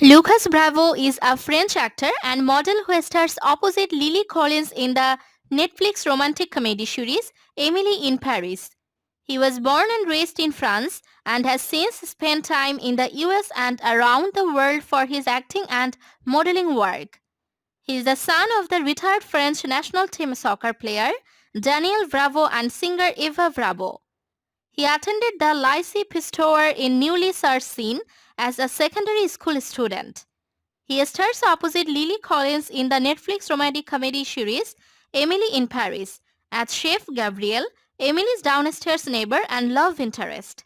Lucas Bravo is a French actor and model who stars opposite Lily Collins in the Netflix romantic comedy series Emily in Paris. He was born and raised in France and has since spent time in the US and around the world for his acting and modeling work. He is the son of the retired French national team soccer player Daniel Bravo and singer Eva Bravo. He attended the Lycée Pasteur in Neuilly-sur-Seine as a secondary school student. He stars opposite Lily Collins in the Netflix romantic comedy series Emily in Paris as Chef Gabriel, Emily's downstairs neighbor and love interest.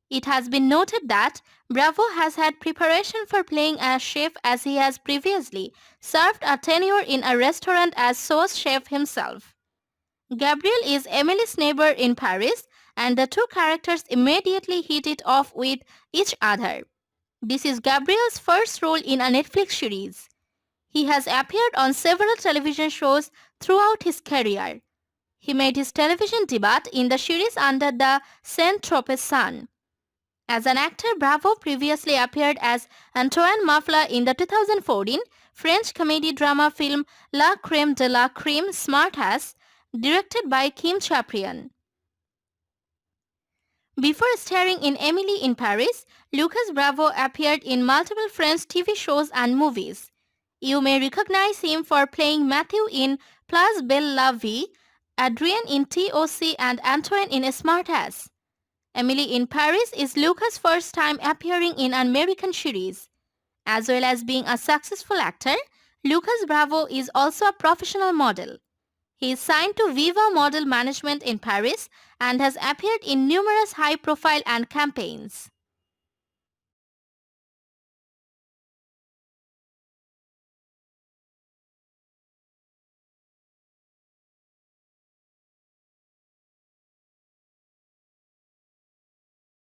It has been noted that Bravo has had preparation for playing a chef as he has previously served a tenure in a restaurant as sous chef himself. Gabriel is Emily's neighbor in Paris and the two characters immediately hit it off with each other. This is Gabriel's first role in a Netflix series. He has appeared on several television shows throughout his career. He made his television debut in the series under the Saint-Tropez Sun. As an actor, Bravo previously appeared as Antoine Mafla in the 2014 French comedy drama film La Crème de la Crème Smartass, directed by Kim Chaprian. Before starring in Emily in Paris, Lucas Bravo appeared in multiple French TV shows and movies. You may recognize him for playing Matthew in Place Belle la Vie, Adrien in TOC and Antoine in Smartass. Emily in Paris is Lucas' first time appearing in an American series. As well as being a successful actor, Lucas Bravo is also a professional model. He is signed to Viva Model Management in Paris and has appeared in numerous high-profile and campaigns.